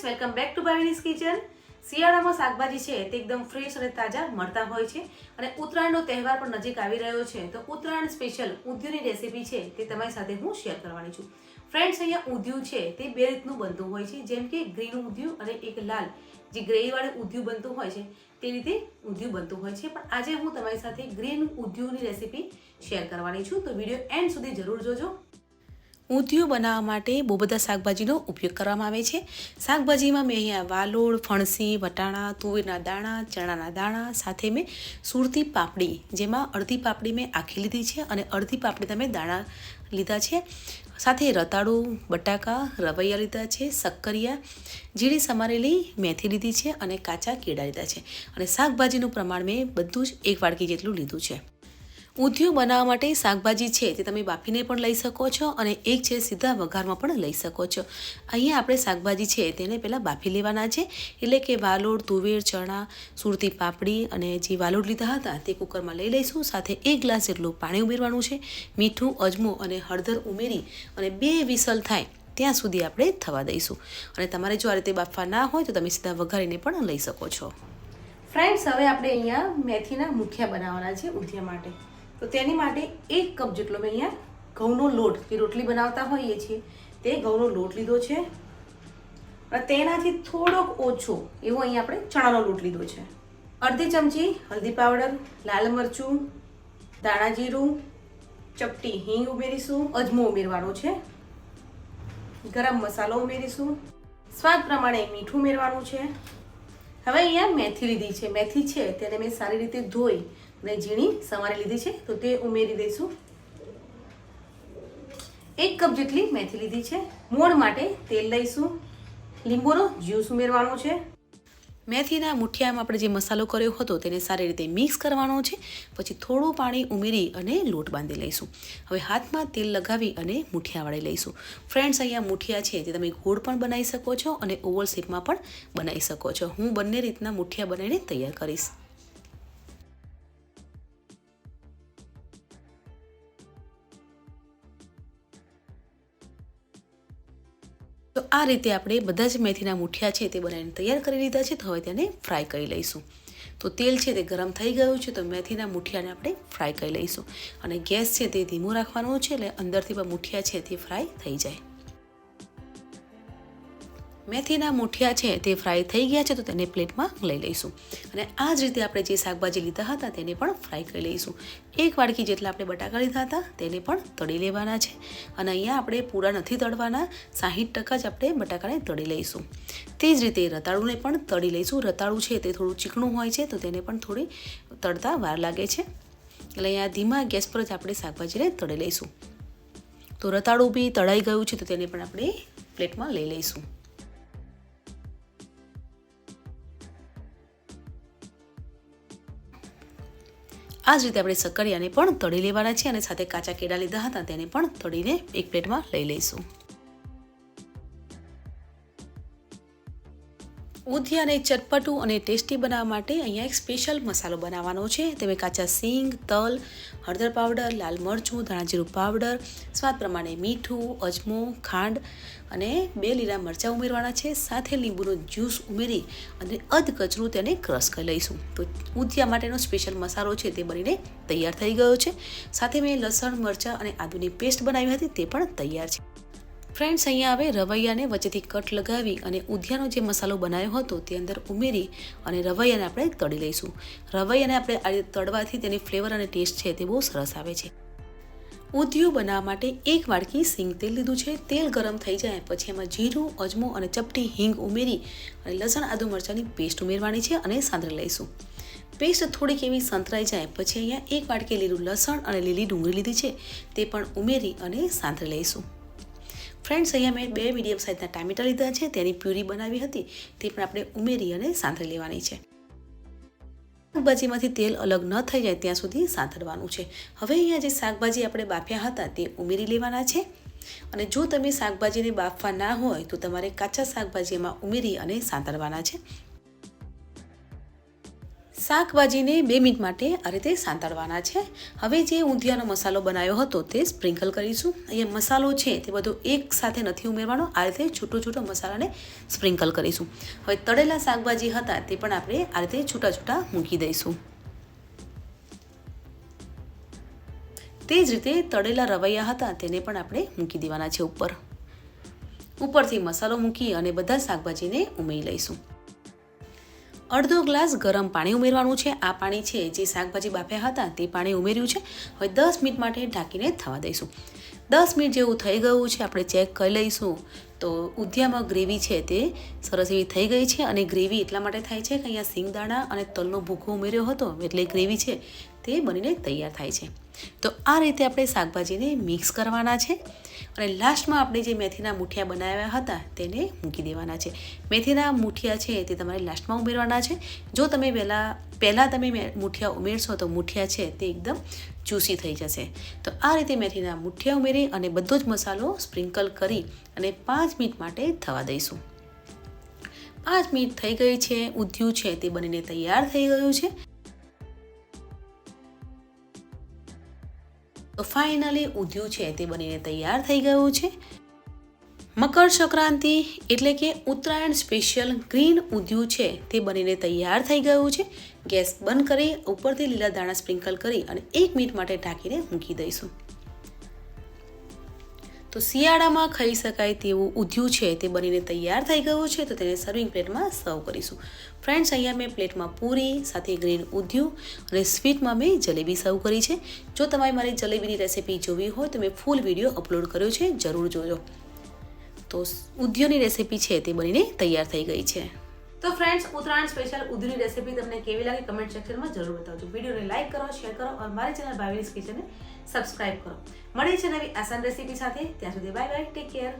Welcome back to Bhavini's kitchen. શિયાળામાં શાકભાજી છે તે એકદમ ફ્રેશ અને તાજા મળતા હોય છે અને ઉત્તરાયણનો તહેવાર પણ નજીક આવી રહ્યો છે તો ઉત્તરાયણ સ્પેશિયલ ઊંધિયુંની રેસીપી છે તે તમારી સાથે હું શેર કરવાની છું। ફ્રેન્ડ્સ, અહીંયા ઊંધિયું છે તે બે રીતનું બનતું હોય છે, જેમ કે ગ્રીન ઊંધિયું અને એક લાલ જે ગ્રેવીવાળું ઊંધિયું બનતું હોય છે તે રીતે ઊંધિયું બનતું હોય છે। પણ આજે હું તમારી સાથે ગ્રીન ઊંધિયુંની રેસીપી શેર કરવાની છું, તો વિડીયો એન્ડ સુધી જરૂર જોજો। ઊંધિયું બનાવવા માટે બહુ બધા શાકભાજીનો ઉપયોગ કરવામાં આવે છે। શાકભાજીમાં મેં અહીંયા વાલોળ, ફણસી, વટાણા, તુવેરના દાણા, ચણાના દાણા સાથે મેં સુરતી પાપડી, જેમાં અડધી પાપડી મેં આખી લીધી છે અને અડધી પાપડી તમે દાણા લીધા છે। સાથે રતાળું, બટાકા, રવૈયા લીધા છે, શક્કરિયા, ઝીણી સમારેલી મેથી લીધી છે અને કાચા કેળા લીધા છે અને શાકભાજીનું પ્રમાણ મેં બધું જ 1 વાડકી જેટલું લીધું છે। ઊંધિયું બનાવવા માટે શાકભાજી છે તે તમે બાફીને પણ લઈ શકો છો અને એક છે સીધા વઘારમાં પણ લઈ શકો છો। અહીંયા આપણે શાકભાજી છે તેને પહેલાં બાફી લેવાના છે, એટલે કે વાલોળ, તુવેર, ચણા, સુરતી પાપડી અને જે વાલોળ લીધા હતા તે કુકરમાં લઈ લઈશું। સાથે 1 ગ્લાસ જેટલું પાણી ઉમેરવાનું છે, મીઠું, અજમો અને હળદર ઉમેરી અને 2 વિસલ થાય ત્યાં સુધી આપણે થવા દઈશું અને તમારે જો આ રીતે બાફવા ના હોય તો તમે સીધા વઘારીને પણ લઈ શકો છો। ફ્રેન્ડ્સ, હવે આપણે અહીંયા મેથીના મુઠિયા બનાવવાના છે ઊંધિયા માટે, તો તેની માટે 1 કપ જેટલો મેં અહીંયા ઘઉંનો લોટ, જે રોટલી બનાવતા હોઈએ છીએ તે ઘઉંનો લોટ લીધો છે અને તેનાથી થોડોક ઓછો એવો અહીંયા આપણે ચણાનો લોટ લીધો છે। અડધી ચમચી હલ્દી પાવડર, લાલ મરચું, દાણા જીરું, ચપટી હિંગ ઉમેરીશું, અજમો ઉમેરવાનો છે, ગરમ મસાલો ઉમેરીશું, સ્વાદ પ્રમાણે મીઠું ઉમેરવાનું છે। હવે અહીંયા મેથી લીધી છે, મેથી છે તેને મેં સારી રીતે ધોઈ અને ઝીણી સમારી લીધી છે તો તે ઉમેરી દઈશું। 1 કપ જેટલી મેથી લીધી છે। મોણ માટે તેલ લઈશું, લીંબુનો જ્યુસ ઉમેરવાનો છે। મેથીના મુઠિયામાં આપણે જે મસાલો કર્યો હતો તેને સારી રીતે મિક્સ કરવાનો છે, પછી થોડું પાણી ઉમેરી અને લોટ બાંધી લઈશું। હવે હાથમાં તેલ લગાવી અને મુઠિયા વળી લઈશું। ફ્રેન્ડ્સ, અહીંયા મુઠિયા છે તે તમે ગોળ પણ બનાવી શકો છો અને ઓવલ શેપમાં પણ બનાવી શકો છો। હું બંને રીતના મુઠિયા બનાવીને તૈયાર કરીશ। તો આ રીતે આપણે બધા જ મેથીના મુઠિયા છે તે બનાવીને તૈયાર કરી લીધા છે, તો હવે તેને ફ્રાય કરી લઈશું। તો તેલ છે તે ગરમ થઈ ગયું છે, તો મેથીના મુઠિયાને આપણે ફ્રાય કરી લઈશું અને ગેસ છે તે ધીમો રાખવાનો છે, એટલે અંદરથી પણ મુઠિયા છે તે ફ્રાય થઈ જાય। મેથીના મુઠિયા છે તે ફ્રાય થઈ ગયા છે, તો તેને પ્લેટમાં લઈ લઈશું અને આ જ રીતે આપણે જે શાકભાજી લીધા હતા તેને પણ ફ્રાય કરી લઈશું। 1 વાડકી જેટલા આપણે બટાકા લીધા હતા તેને પણ તળી લેવાના છે અને અહીંયા આપણે પૂરા નથી તળવાના, 60% જ આપણે બટાકાને તળી લઈશું। તે જ રીતે રતાળુને પણ તળી લઈશું। રતાળું છે તે થોડું ચીકણું હોય છે તો તેને પણ થોડી તળતા વાર લાગે છે, એટલે અહીંયા ધીમા ગેસ પર જ આપણે શાકભાજીને તળી લઈશું। તો રતાળું બી તળાઈ ગયું છે તો તેને પણ આપણે પ્લેટમાં લઈ લઈશું। આ જ રીતે આપણે શક્કરિયાને પણ તળી લેવાના છે અને સાથે કાચા કેળા લીધા હતા તેને પણ તળીને એક પ્લેટમાં લઈ લઈશું। ઊંધિયાને ચટપટું અને ટેસ્ટી બનાવવા માટે અહીંયા એક સ્પેશિયલ મસાલો બનાવવાનો છે। તેમાં કાચા સિંગ, તલ, હળદર પાવડર, લાલ મરચું, ધાણાજીરું પાવડર, સ્વાદ પ્રમાણે મીઠું, અજમો, ખાંડ અને 2 લીલા મરચાં ઉમેરવાના છે। સાથે લીંબુનો જ્યુસ ઉમેરી અને અધકચરું તેને ક્રશ કરી લઈશું। તો ઊંધિયા માટેનો સ્પેશિયલ મસાલો છે તે બનીને તૈયાર થઈ ગયો છે। સાથે મેં લસણ, મરચાં અને આદુની પેસ્ટ બનાવી હતી તે પણ તૈયાર છે। ફ્રેન્ડ્સ, અહીંયા હવે રવૈયાને વચ્ચેથી કટ લગાવી અને ઊંધિયાનો જે મસાલો બનાવ્યો હતો તે અંદર ઉમેરી અને રવૈયાને આપણે તળી લઈશું। રવૈયાને આપણે આ રીતે તળવાથી તેની ફ્લેવર અને ટેસ્ટ છે તે બહુ સરસ આવે છે। ઊંધિયું બનાવવા માટે 1 વાડકી સિંગ તેલ લીધું છે। તેલ ગરમ થઈ જાય પછી એમાં જીરું, અજમો અને ચપટી હિંગ ઉમેરી અને લસણ, આદુ, મરચાંની પેસ્ટ ઉમેરવાની છે અને સાંતળી લઈશું। પેસ્ટ થોડીક એવી સંતરાઈ જાય પછી અહીંયા 1 વાડકી લીલું લસણ અને લીલી ડુંગળી લીધી છે તે પણ ઉમેરી અને સાંતળી લઈશું। ફ્રેન્ડ્સ, અહીંયા મેં 2 મીડિયમ સાઇઝના ટામેટા લીધા છે, તેની પ્યુરી બનાવી હતી તે પણ આપણે ઉમેરી અને સાંતળી લેવાની છે। શાકભાજીમાંથી તેલ અલગ ન થઈ જાય ત્યાં સુધી સાંતળવાનું છે। હવે અહીંયા જે શાકભાજી આપણે બાફ્યા હતા તે ઉમેરી લેવાના છે અને જો તમે શાકભાજીને બાફવા ના હોય તો તમારે કાચા શાકભાજી એમાં ઉમેરી અને સાંતળવાના છે। શાકભાજીને 2 મિનિટ માટે આ રીતે સાંતળવાના છે. હવે જે ઊંધિયાનો મસાલો બનાવ્યો હતો તે સ્પ્રિંકલ કરીશું. અહીંયા મસાલો છે તે બધો એક સાથે નથી ઉમેરવાનો, આ રીતે છૂટો છૂટો મસાલાને સ્પ્રિંકલ કરીશું. હવે તળેલા શાકભાજી હતા તે પણ આપણે આ રીતે છૂટા છૂટા મૂકી દઈશું. તે જ રીતે તળેલા રવૈયા હતા તેને પણ આપણે મૂકી દેવાના છે ઉપરથી મસાલો મૂકી અને બધા શાકભાજીને ઉમેરી લઈશું. અડધો ગ્લાસ ગરમ પાણી ઉમેરવાનું છે. આ પાણી છે જે શાકભાજી બાફ્યા હતા તે પાણી ઉમેર્યું છે. હવે 10 મિનિટ માટે ઢાંકીને થવા દઈશું. 10 મિનિટ જેવું થઈ ગયું છે, આપણે ચેક કરી લઈશું. તો ઊંધિયામાં ગ્રેવી છે તે સરસ એવી થઈ ગઈ છે. અને ગ્રેવી એટલા માટે થાય છે કે અહીંયા સિંગદાણા અને તલનો ભૂકો ઉમેર્યો હતો એટલે ગ્રેવી છે તે બનીને તૈયાર થાય છે. તો આ રીતે આપણે શાકભાજીને મિક્સ કરવાના છે અને લાસ્ટમાં આપણે જે મેથીના મૂઠિયા બનાવ્યા હતા તેને મૂકી દેવાના છે. મેથીના મૂઠિયા છે તે તમારે લાસ્ટમાં ઉમેરવાના છે. જો તમે પહેલાં તમે મૂઠિયા ઉમેરશો તો મૂઠિયા છે તે એકદમ જ્યુસી થઈ જશે. તો આ રીતે મેથીના મૂઠિયા ઉમેરી અને બધો જ મસાલો સ્પ્રિંકલ કરી અને 5 મિનિટ માટે થવા દઈશું. 5 મિનિટ થઈ ગઈ છે. ઊંધિયું છે તે બનીને તૈયાર થઈ ગયું છે. તો ફાઇનલી ઊંધિયું છે તે બનીને તૈયાર થઈ ગયું છે. મકર સંક્રાંતિ એટલે કે ઉત્તરાયણ સ્પેશિયલ ગ્રીન ઊંધિયું છે તે બનીને તૈયાર થઈ ગયું છે. ગેસ બંધ કરી ઉપરથી લીલા દાણા સ્પ્રિંકલ કરી અને 1 મિનિટ માટે ઢાંકીને મૂકી દઈશું. તો શિયાળામાં ખાઈ શકાય તેવું ઊંધિયું છે તે બનીને તૈયાર થઈ ગયું છે. તો તેને સર્વિંગ પ્લેટમાં સર્વ કરીશું. ફ્રેન્ડ્સ, અહીંયા મેં પ્લેટમાં પૂરી સાથે ગ્રીન ઊંધિયું અને સ્વીટમાં મેં જલેબી સર્વ કરી છે. જો તમારે મારી જલેબીની રેસીપી જોવી હોય તો મેં ફૂલ વિડીયો અપલોડ કર્યો છે, જરૂર જોજો. તો ઊંધિયાની રેસીપી છે તે બનીને તૈયાર થઈ ગઈ છે. તો ફ્રેન્ડ્સ, ઉત્તરાયણ સ્પેશિયલ ઊંધિયાની રેસીપી તમને કેવી લાગી કમેન્ટ સેક્શનમાં જરૂર બતાવજો. વિડીયોને લાઈક કરો, શેર કરો અને મારી ચેનલ ભાવિનીસ કિચનને સબસ્ક્રાઇબ કરો. મળીએ છીએ નવી આસાન રેસીપી સાથે. ત્યાં સુધી બાય બાય, ટેક કેર.